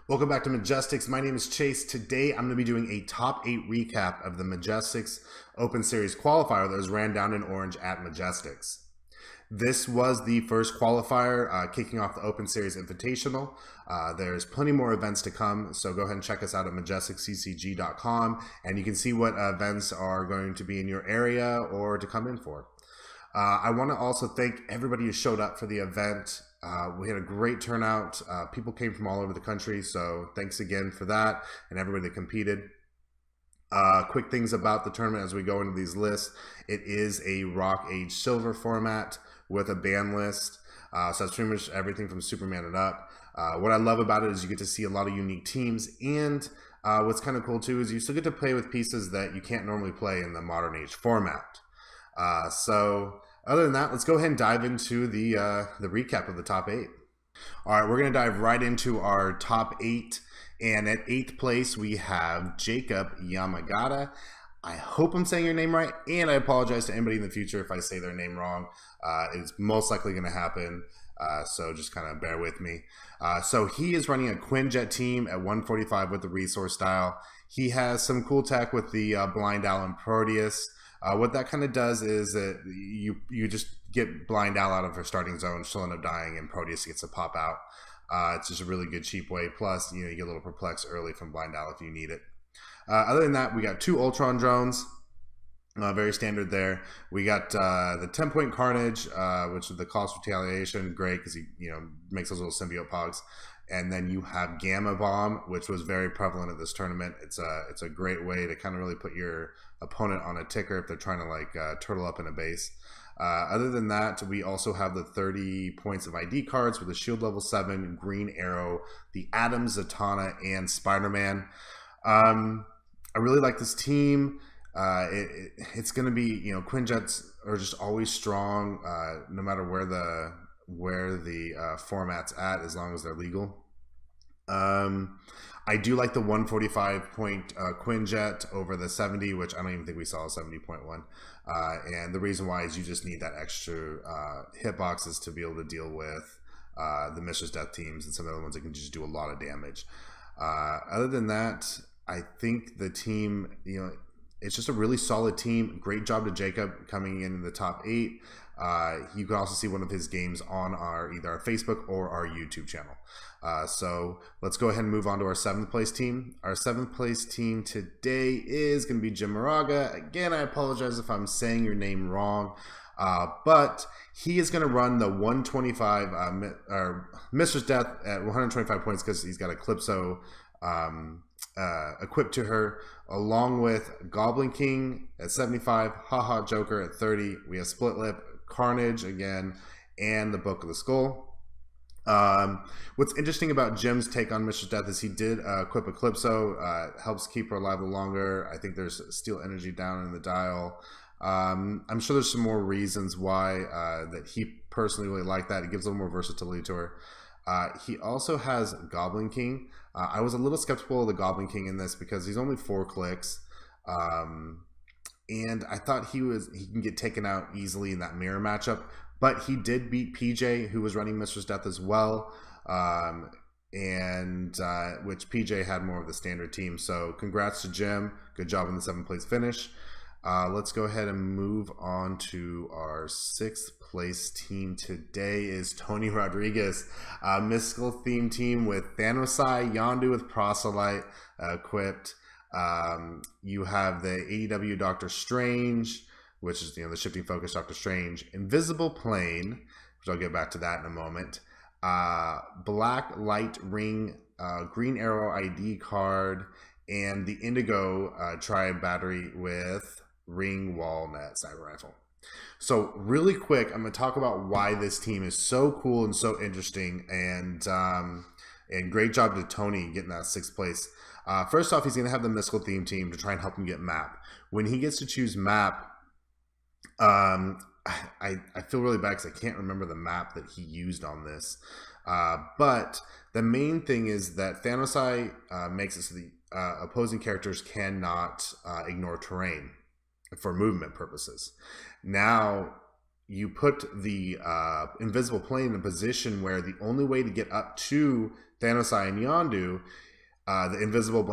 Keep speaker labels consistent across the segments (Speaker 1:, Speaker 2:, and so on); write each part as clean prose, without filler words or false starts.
Speaker 1: Welcome back to Majestix. My name is Chase. Today I'm going to be doing a top 8 recap of the Majestix Open Series Qualifier that was ran down in orange at Majestix. This was the first qualifier kicking off the Open Series Invitational. There's plenty more events to come, so go ahead and check us out at majestixccg.com and you can see what events are going to be in your area or to come in for. I want to also thank everybody who showed up for the event. We had a great turnout. People came from all over the country, so thanks again for that and everybody that competed. Quick things about the tournament as we go into these lists. It is a Rock Age Silver format with a ban list. So that's pretty much everything from Superman and up. What I love about it is you get to see a lot of unique teams, and what's kind of cool too is you still get to play with pieces that you can't normally play in the Modern Age format. So other than that, let's go ahead and dive into the recap of the top 8. All right, we're going to dive right into our top 8. And at 8th place, we have Jacob Yamagata. I hope I'm saying your name right, and I apologize to anybody in the future if I say their name wrong. It's most likely going to happen, so just kind of bear with me. So he is running a Quinjet team at 145 with the resource style. He has some cool tech with the Blind Owl and Proteus. What that kind of does is that you just get Blind Owl out of her starting zone. She'll end up dying, and Proteus gets to pop out. It's just a really good cheap way. Plus, you get a little perplex early from Blind Owl if you need it. Other than that, we got 2 Ultron drones. Very standard there. We got the 10-point Carnage, which is the cost retaliation. Great because he makes those little symbiote pogs. And then you have Gamma Bomb, which was very prevalent at this tournament. It's a great way to kind of really put your opponent on a ticker if they're trying to turtle up in a base. Other than that, we also have the 30 points of ID cards with the Shield level 7, Green Arrow, the Atom, Zatanna, and Spider-Man. I really like this team. It's going to be, Quinjets are just always strong, no matter where the format's at, as long as they're legal. I do like the 145 point Quinjet over the 70, which I don't even think we saw a 70.1. And the reason why is you just need that extra hitboxes to be able to deal with the Mistress Death teams and some of the other ones that can just do a lot of damage. Other than that, I think the team, it's just a really solid team. Great job to Jacob coming in the top 8. You can also see one of his games on either our Facebook or our YouTube channel. So let's go ahead and move on to our 7th place team. Our 7th place team today is going to be Jim Moraga. Again, I apologize if I'm saying your name wrong, but he is going to run the 125 Mistress Death at 125 points because he's got a Calypso equipped to her, along with Goblin King at 75, Haha Joker at 30. We have Split Lip, Carnage again, and the Book of the Skull. What's interesting about Jim's take on Mistress Death is he did equip Eclipso, helps keep her alive longer. I think there's Steel Energy down in the dial. I'm sure there's some more reasons why that he personally really liked that. It gives a little more versatility to her. He also has Goblin King. I was a little skeptical of the Goblin King in this because he's only 4 clicks. And I thought he can get taken out easily in that mirror matchup. But he did beat PJ, who was running Mistress Death as well. Which PJ had more of the standard team. So congrats to Jim. Good job in the 7th place finish. Let's go ahead and move on to our 6th place team today is Tony Rodriguez. Mystical theme team with Thanosai, Yondu with Proselyte equipped. You have the AEW Doctor Strange, which is the shifting focus Doctor Strange. Invisible Plane, which I'll get back to that in a moment. Black Light Ring, Green Arrow ID card, and the Indigo Triad Battery with Ring Walnut Cyber Rifle. So really quick, I'm going to talk about why this team is so cool and so interesting, and great job to Tony getting that 6th place. First off, he's going to have the Mystical theme team to try and help him get map. When he gets to choose map, I feel really bad because I can't remember the map that he used on this. But the main thing is that Thanosai makes it so the opposing characters cannot ignore terrain for movement purposes. Now, you put the invisible plane in a position where the only way to get up to Thanosai and Yondu, the invisible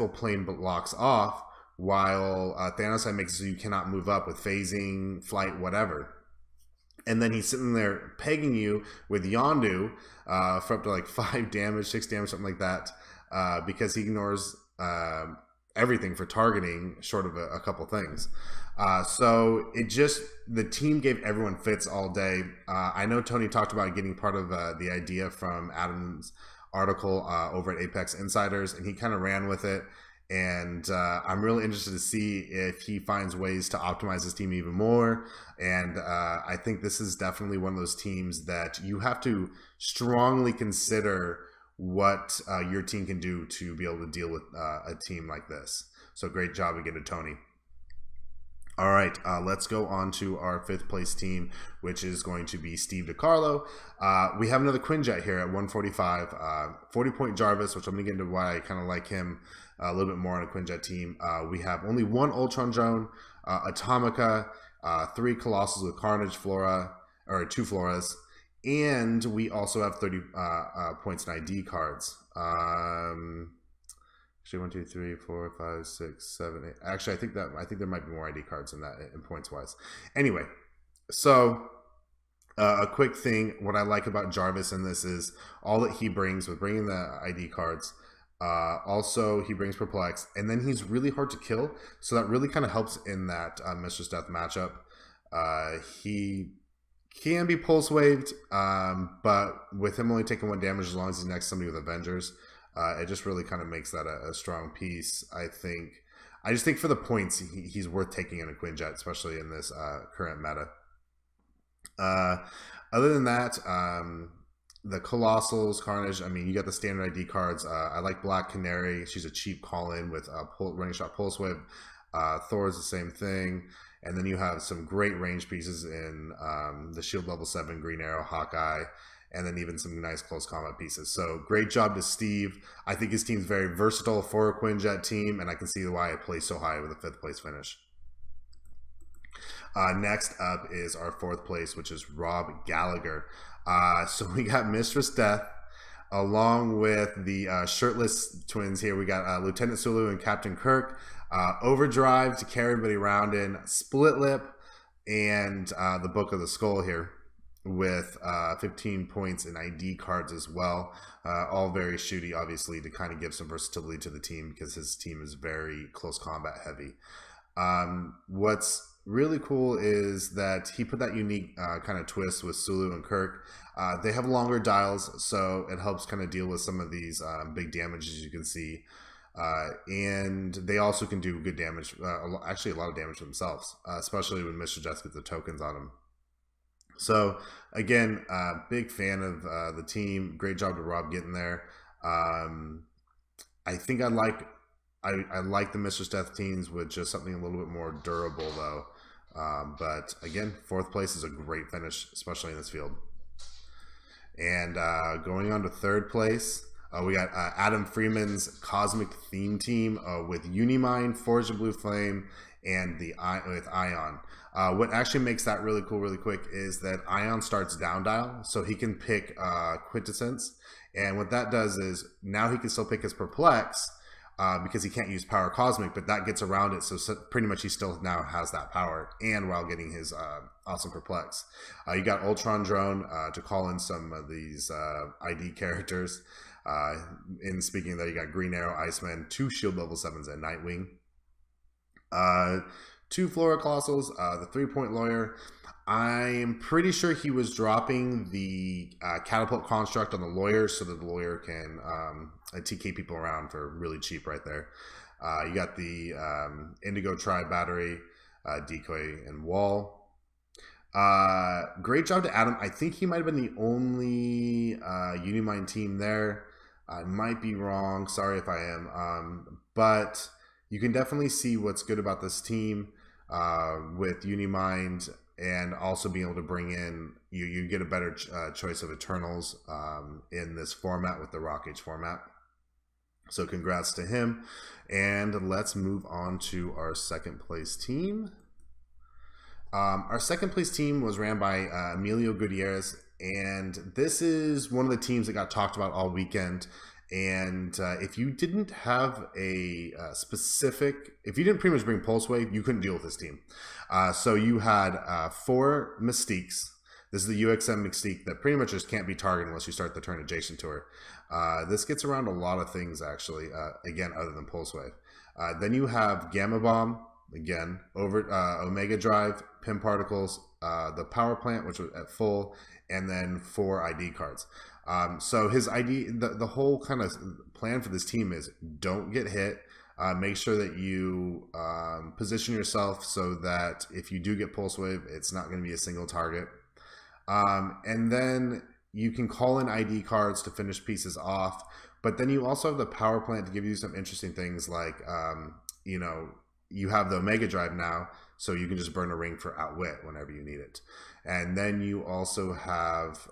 Speaker 1: plane blocks off, while Thanosai makes it so you cannot move up with phasing, flight, whatever. And then he's sitting there pegging you with Yondu for up to like 5 damage, 6 damage, something like that, because he ignores everything for targeting short of a couple things. So the team gave everyone fits all day. I know Tony talked about getting part of the idea from Adam's article over at Apex Insiders, and he kind of ran with it. And I'm really interested to see if he finds ways to optimize his team even more. And I think this is definitely one of those teams that you have to strongly consider what your team can do to be able to deal with a team like this. So great job again to Tony. All right, let's go on to our 5th place team, which is going to be Steve DiCarlo. We have another Quinjet here at 145, 40-point Jarvis, which I'm going to get into why I kind of like him a little bit more on a Quinjet team. We have only 1 Ultron drone, Atomica, 3 Colossals with Carnage Flora, or 2 Floras, and we also have 30 points in ID cards. Actually, 1, 2, 3, 4, 5, 6, 7, 8. Actually, I think there might be more ID cards in that in points wise. Anyway, so a quick thing. What I like about Jarvis in this is all that he brings with bringing the ID cards. Also, he brings Perplex, and then he's really hard to kill. So that really kind of helps in that Mistress Death matchup. He can be pulse waved, but with him only taking 1 damage as long as he's next to somebody with Avengers. It just really kind of makes that a strong piece, I think. I just think for the points, he's worth taking in a Quinjet, especially in this current meta. Other than that, the Colossals, Carnage, I mean, you got the standard ID cards. I like Black Canary. She's a cheap call-in with running shot pulse whip. Thor is the same thing. And then you have some great range pieces in the Shield level 7, Green Arrow, Hawkeye, and then even some nice close combat pieces. So great job to Steve. I think his team's very versatile for a Quinjet team, and I can see why it plays so high with a 5th place finish. Next up is our 4th place, which is Rob Gallagher. So we got Mistress Death, along with the shirtless twins here. We got Lieutenant Sulu and Captain Kirk. Overdrive to carry everybody around in. Split Lip, and the Book of the Skull here, with 15 points in ID cards as well. All very shooty, obviously, to kind of give some versatility to the team because his team is very close combat heavy. What's really cool is that he put that unique kind of twist with Sulu and Kirk. They have longer dials, so it helps kind of deal with some of these big damages you can see. And they also can do good damage, actually a lot of damage themselves, especially when Mr. Death gets the tokens on them. So again, big fan of the team. Great job to Rob getting there. I think I like the Mistress Death teams with just something a little bit more durable though. But again, 4th place is a great finish, especially in this field. And going on to 3rd place, we got Adam Freeman's Cosmic Theme Team with Unimind, Forge of Blue Flame, and with Ion. What actually makes that really cool really quick is that Ion starts down dial, so he can pick Quintessence. And what that does is now he can still pick his Perplex because he can't use Power Cosmic, but that gets around it. So pretty much he still now has that power, and while getting his awesome Perplex. You got Ultron Drone to call in some of these ID characters. In speaking of that, you got Green Arrow, Iceman, 2 Shield level 7s, and Nightwing. 2 Flora Colossals, the 3-point Lawyer. I'm pretty sure he was dropping the Catapult Construct on the Lawyer so that the Lawyer can TK people around for really cheap right there. You got the Indigo Tri Battery, Decoy, and Wall. Great job to Adam. I think he might have been the only Unimind team there. I might be wrong. Sorry if I am. But you can definitely see what's good about this team with Unimind, and also being able to bring in, you get a better choice of Eternals in this format with the Rock Age format. So congrats to him. And let's move on to our 2nd place team. Our second place team was ran by Emilio Gutierrez, and this is one of the teams that got talked about all weekend. And if you didn't have a if you didn't pretty much bring Pulse Wave, you couldn't deal with this team. So you had 4 Mystiques. This is the UXM Mystique that pretty much just can't be targeted unless you start the turn adjacent to her. This gets around a lot of things, actually, again, other than Pulse Wave. Then you have Gamma Bomb, again, over Omega Drive, Pim Particles, the Power Plant, which was at full, and then 4 ID cards. So his ID, the whole kind of plan for this team is don't get hit. Make sure that you position yourself so that if you do get Pulse Wave, it's not going to be a single target. And then you can call in ID cards to finish pieces off, but then you also have the Power Plant to give you some interesting things like, you know, you have the Omega Drive now, so you can just burn a ring for Outwit whenever you need it. And then you also have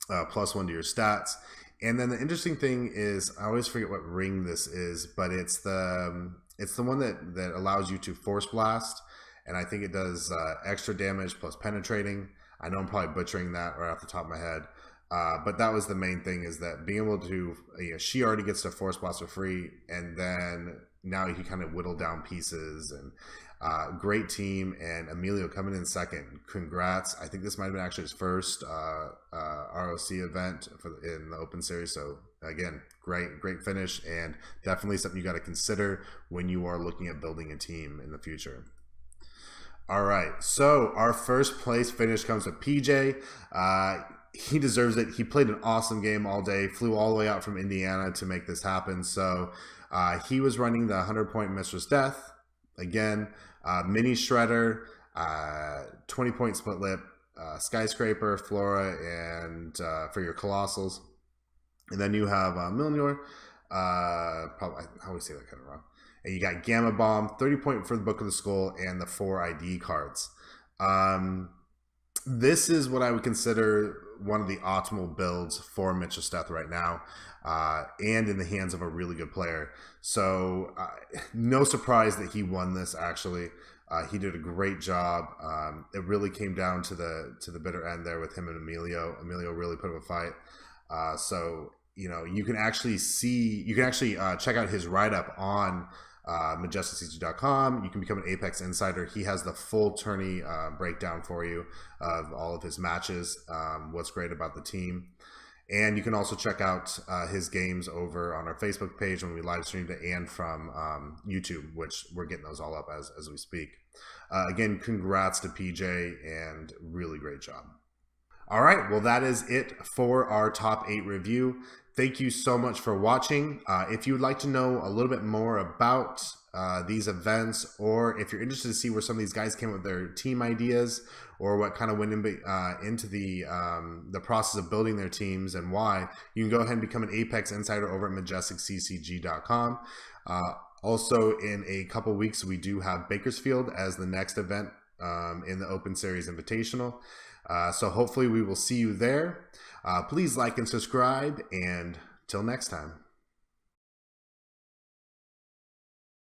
Speaker 1: +1 to your stats. And then the interesting thing is, I always forget what ring this is, but it's the one that allows you to Force Blast. And I think it does extra damage plus penetrating. I know I'm probably butchering that right off the top of my head. But that was the main thing, is that being able to, she already gets to Force Blast for free. And then now you can kind of whittle down pieces. And great team. And Emilio coming in second. Congrats. I think this might have been actually his first ROC event in the Open Series. So again, great finish. And definitely something you got to consider when you are looking at building a team in the future. All right, so our first place finish comes with PJ. He deserves it. He played an awesome game all day, flew all the way out from Indiana to make this happen. So he was running the 100-point Mistress Death. Again, Mini Shredder, 20-point Split Lip, Skyscraper, Flora, and for your Colossals. And then you have Milnor. Probably, I always say that kind of wrong. And you got Gamma Bomb, 30-point for the Book of the Skull, and the 4 ID cards. This is what I would consider one of the optimal builds for Mitchell Steth right now, and in the hands of a really good player. So no surprise that he won this, actually. He did a great job. It really came down to the bitter end there with him and Emilio. Emilio really put up a fight. So, you know, you can actually check out his write-up on Majestix.com. You can become an Apex Insider. He has the full tourney breakdown for you of all of his matches, what's great about the team. And you can also check out his games over on our Facebook page when we live streamed it, and from YouTube, which we're getting those all up as we speak. Again, congrats to PJ, and really great job. All right, well, that is it for our top 8 review. Thank you so much for watching. If you would like to know a little bit more about these events, or if you're interested to see where some of these guys came up with their team ideas, or what kind of went into the process of building their teams and why, you can go ahead and become an Apex Insider over at MajestixCCG.com. Also, in a couple weeks, we do have Bakersfield as the next event in the Open Series Invitational. So hopefully we will see you there. Please like and subscribe, and till next time.